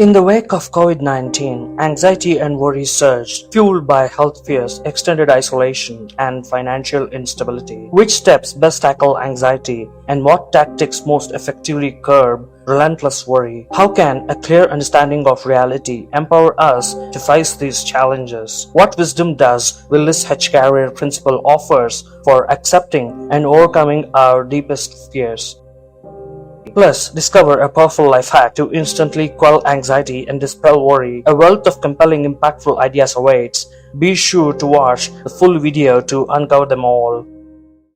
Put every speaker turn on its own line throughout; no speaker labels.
In the wake of COVID-19, anxiety and worry surged, fueled by health fears, extended isolation, and financial instability. Which steps best tackle anxiety, and what tactics most effectively curb relentless worry? How can a clear understanding of reality empower us to face these challenges? What wisdom does Willis H career principle offers for accepting and overcoming our deepest fears? Plus, discover a powerful life hack to instantly quell anxiety and dispel worry. A wealth of compelling, impactful ideas awaits. Be sure to watch the full video to uncover them all.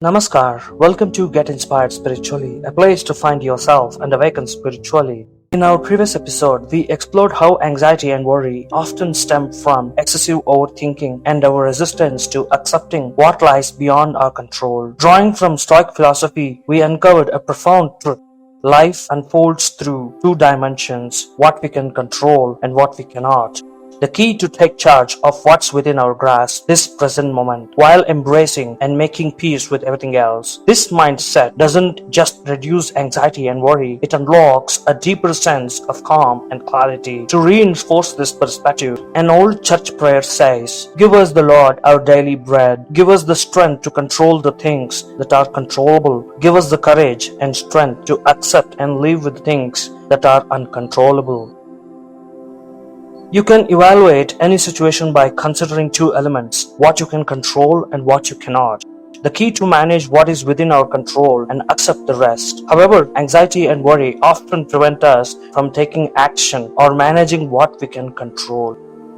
Namaskar. Welcome to Get Inspired Spiritually, a place to find yourself and awaken spiritually. In our previous episode, we explored how anxiety and worry often stem from excessive overthinking and our resistance to accepting what lies beyond our control. Drawing from Stoic philosophy, we uncovered a profound truth. Life unfolds through two dimensions, what we can control and what we cannot. The key to take charge of what's within our grasp, this present moment, while embracing and making peace with everything else. This mindset doesn't just reduce anxiety and worry, it unlocks a deeper sense of calm and clarity. To reinforce this perspective, an old church prayer says, "Give us the Lord our daily bread. Give us the strength to control the things that are controllable. Give us the courage and strength to accept and live with things that are uncontrollable." You can evaluate any situation by considering two elements, what you can control and what you cannot. The key to manage what is within our control and accept the rest. However, anxiety and worry often prevent us from taking action or managing what we can control.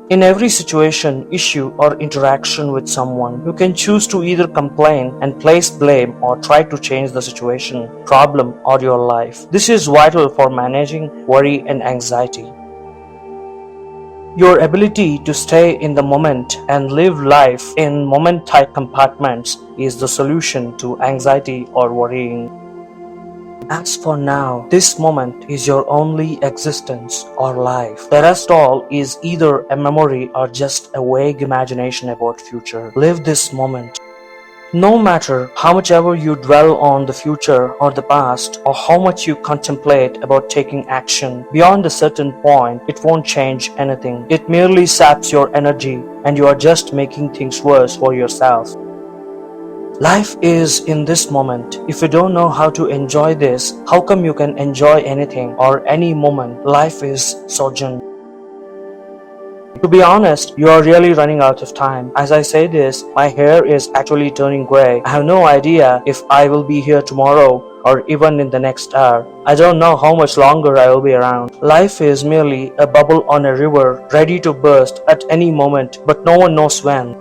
In every situation, issue, or interaction with someone, you can choose to either complain and place blame or try to change the situation, problem, or your life. This is vital for managing worry and anxiety. Your ability to stay in the moment and live life in moment-type compartments is the solution to anxiety or worrying. As for now, this moment is your only existence or life. The rest all is either a memory or just a vague imagination about future. Live this moment. No matter how much ever you dwell on the future or the past, or how much you contemplate about taking action, beyond a certain point, it won't change anything. It merely saps your energy, and you are just making things worse for yourself. Life is in this moment. If you don't know how to enjoy this, how come you can enjoy anything or any moment? Life is sojourn. To be honest, you are really running out of time. As I say this, my hair is actually turning grey. I have no idea if I will be here tomorrow or even in the next hour. I don't know how much longer I will be around. Life is merely a bubble on a river, ready to burst at any moment, but no one knows when.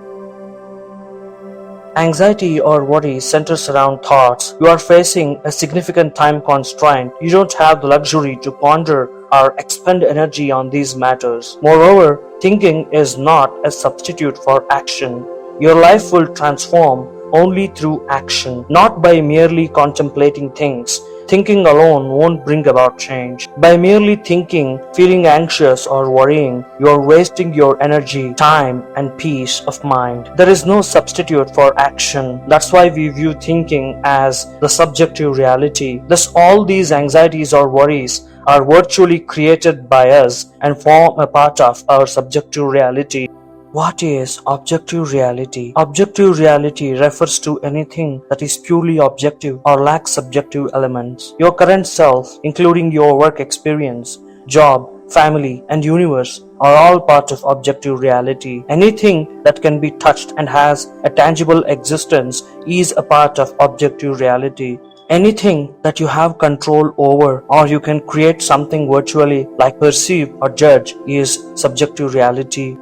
Anxiety or worry centers around thoughts. You are facing a significant time constraint. You don't have the luxury to ponder or expend energy on these matters. Moreover, thinking is not a substitute for action. Your life will transform only through action, not by merely contemplating things. Thinking alone won't bring about change. By merely thinking, feeling anxious or worrying, you are wasting your energy, time, and peace of mind. There is no substitute for action. That's why we view thinking as the subjective reality. Thus, all these anxieties or worries are virtually created by us and form a part of our subjective reality. What is objective reality? Objective reality refers to anything that is purely objective or lacks subjective elements. Your current self, including your work experience, job, family, and universe, are all part of objective reality. Anything that can be touched and has a tangible existence is a part of objective reality. Anything that you have control over or you can create something virtually like perceive or judge is subjective reality.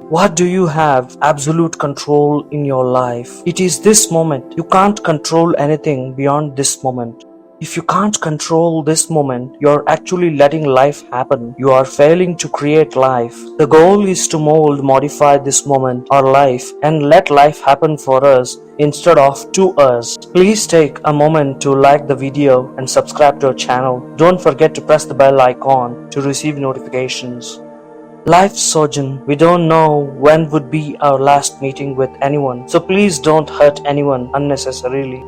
What do you have absolute control in your life? It is this moment. You can't control anything beyond this moment. If you can't control this moment, you're actually letting life happen. You are failing to create life. The goal is to modify this moment or life and let life happen for us instead of to us. Please take a moment to like the video and subscribe to our channel. Don't forget to press the bell icon to receive notifications. Life's sojourn. We don't know when would be our last meeting with anyone, so please don't hurt anyone unnecessarily.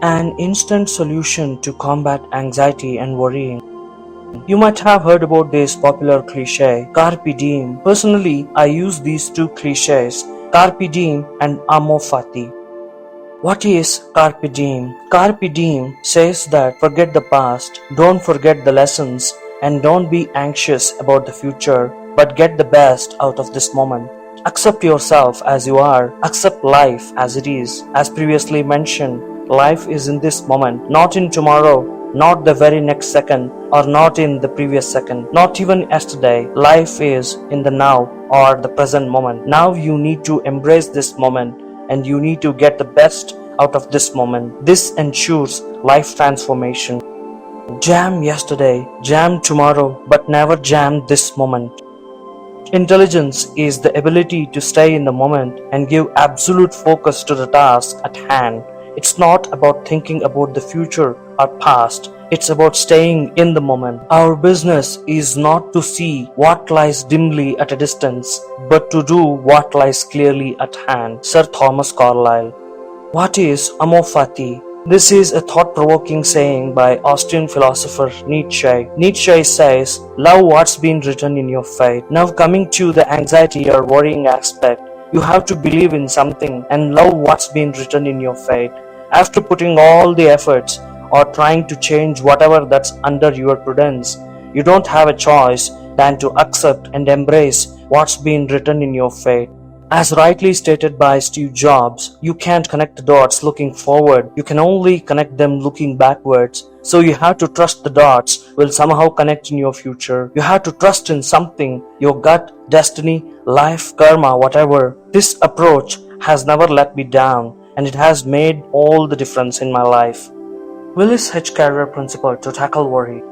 An instant solution to combat anxiety and worrying. You might have heard about this popular cliche, carpe diem. Personally, I use these two cliches, carpe diem and amo fati. What is carpe diem? Carpe diem says that forget the past, don't forget the lessons, and don't be anxious about the future, but get the best out of this moment. Accept yourself as you are, accept life as it is. As previously mentioned, life is in this moment, not in tomorrow, not the very next second, or not in the previous second, not even yesterday. Life is in the now or the present moment. Now you need to embrace this moment and you need to get the best out of this moment. This ensures life transformation. Jam yesterday, jam tomorrow, but never jam this moment. Intelligence is the ability to stay in the moment and give absolute focus to the task at hand. It's not about thinking about the future or past. It's about staying in the moment. Our business is not to see what lies dimly at a distance, but to do what lies clearly at hand. Sir Thomas Carlyle. What is amo fati? This is a thought-provoking saying by Austrian philosopher Nietzsche. Nietzsche says, love what's been written in your fate. Now coming to the anxiety or worrying aspect, you have to believe in something and love what's been written in your fate. After putting all the efforts or trying to change whatever that's under your prudence, you don't have a choice than to accept and embrace what's been written in your fate. As rightly stated by Steve Jobs, you can't connect the dots looking forward, you can only connect them looking backwards. So you have to trust the dots will somehow connect in your future. You have to trust in something, your gut, destiny, life, karma, whatever. This approach has never let me down and it has made all the difference in my life. Willis H career principle to tackle worry.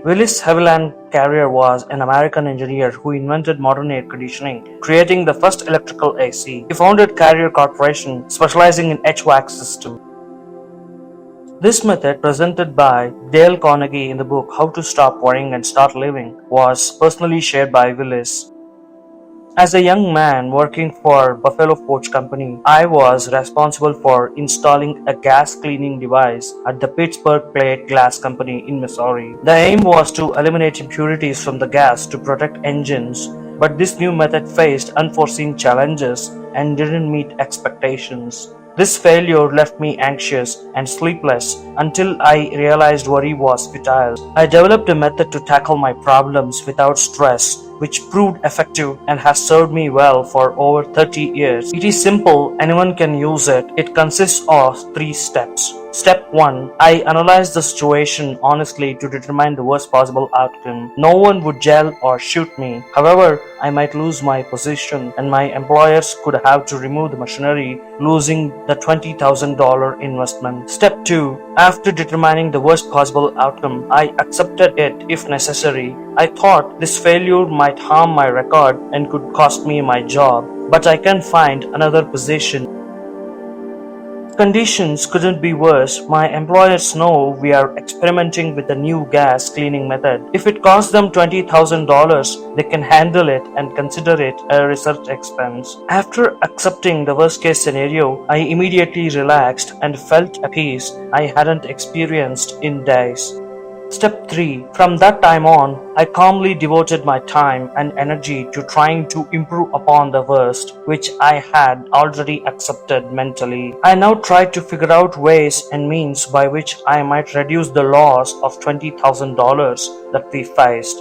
Willis Haviland Carrier was an American engineer who invented modern air conditioning, creating the first electrical AC. He founded Carrier Corporation, specializing in HVAC system. This method, presented by Dale Carnegie in the book How to Stop Worrying and Start Living, was personally shared by Willis. As a young man working for Buffalo Forge Company, I was responsible for installing a gas cleaning device at the Pittsburgh Plate Glass Company in Missouri. The aim was to eliminate impurities from the gas to protect engines, but this new method faced unforeseen challenges and didn't meet expectations. This failure left me anxious and sleepless until I realized worry was futile. I developed a method to tackle my problems without stress, which proved effective and has served me well for over 30 years. It is simple, anyone can use it. It consists of 3 steps. Step 1. I analyze the situation honestly to determine the worst possible outcome. No one would jail or shoot me. However, I might lose my position and my employers could have to remove the machinery, losing the $20,000 investment. Step 2. After determining the worst possible outcome, I accepted it if necessary. I thought this failure might harm my record and could cost me my job, but I can find another position. Conditions couldn't be worse. My employers know we are experimenting with a new gas cleaning method. If it costs them $20,000, they can handle it and consider it a research expense. After accepting the worst case scenario, I immediately relaxed and felt a peace I hadn't experienced in days. Step 3. From that time on, I calmly devoted my time and energy to trying to improve upon the worst, which I had already accepted mentally. I now tried to figure out ways and means by which I might reduce the loss of $20,000 that we faced.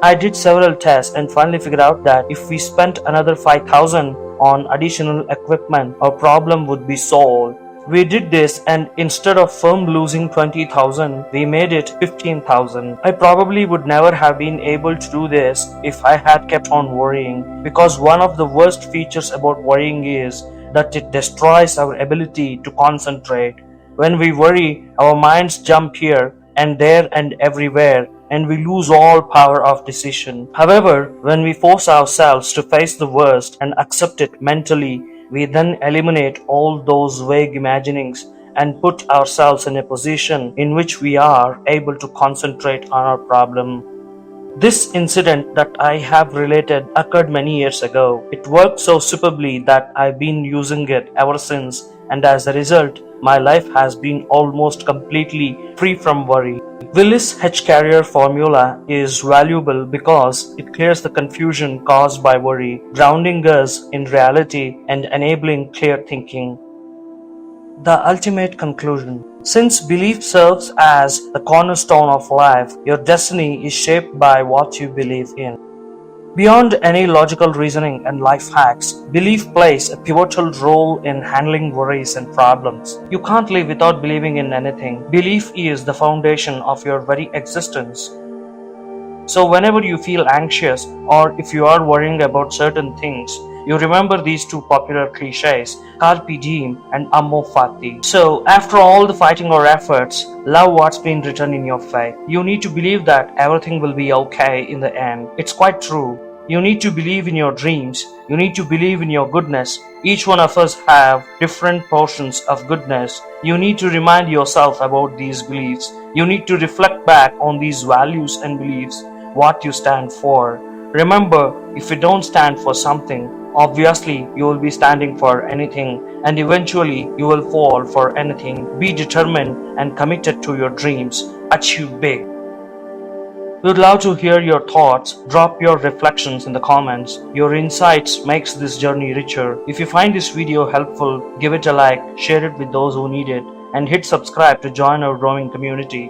I did several tests and finally figured out that if we spent another $5,000 on additional equipment, our problem would be solved. We did this, and instead of firm losing $20,000, we made it $15,000. I probably would never have been able to do this if I had kept on worrying, because one of the worst features about worrying is that it destroys our ability to concentrate. When we worry, our minds jump here and there and everywhere, and we lose all power of decision. However, when we force ourselves to face the worst and accept it mentally, we then eliminate all those vague imaginings and put ourselves in a position in which we are able to concentrate on our problem. This incident that I have related occurred many years ago. It worked so superbly that I've been using it ever since, and as a result, my life has been almost completely free from worry. Willis H career formula is valuable because it clears the confusion caused by worry, grounding us in reality and enabling clear thinking. The ultimate conclusion. Since belief serves as the cornerstone of life, your destiny is shaped by what you believe in. Beyond any logical reasoning and life hacks, belief plays a pivotal role in handling worries and problems. You can't live without believing in anything. Belief is the foundation of your very existence. So, whenever you feel anxious or if you are worrying about certain things, you remember these two popular cliches, Carpe Diem and Ammo Fati. So, after all the fighting or efforts, love what's been written in your fate. You need to believe that everything will be okay in the end. It's quite true. You need to believe in your dreams. You need to believe in your goodness. Each one of us have different portions of goodness. You need to remind yourself about these beliefs. You need to reflect back on these values and beliefs, what you stand for. Remember, if you don't stand for something, obviously you will be standing for anything, and eventually you will fall for anything. Be determined and committed to your dreams. Achieve big. We would love to hear your thoughts. Drop your reflections in the comments. Your insights makes this journey richer. If you find this video helpful, give it a like, share it with those who need it, and hit subscribe to join our growing community.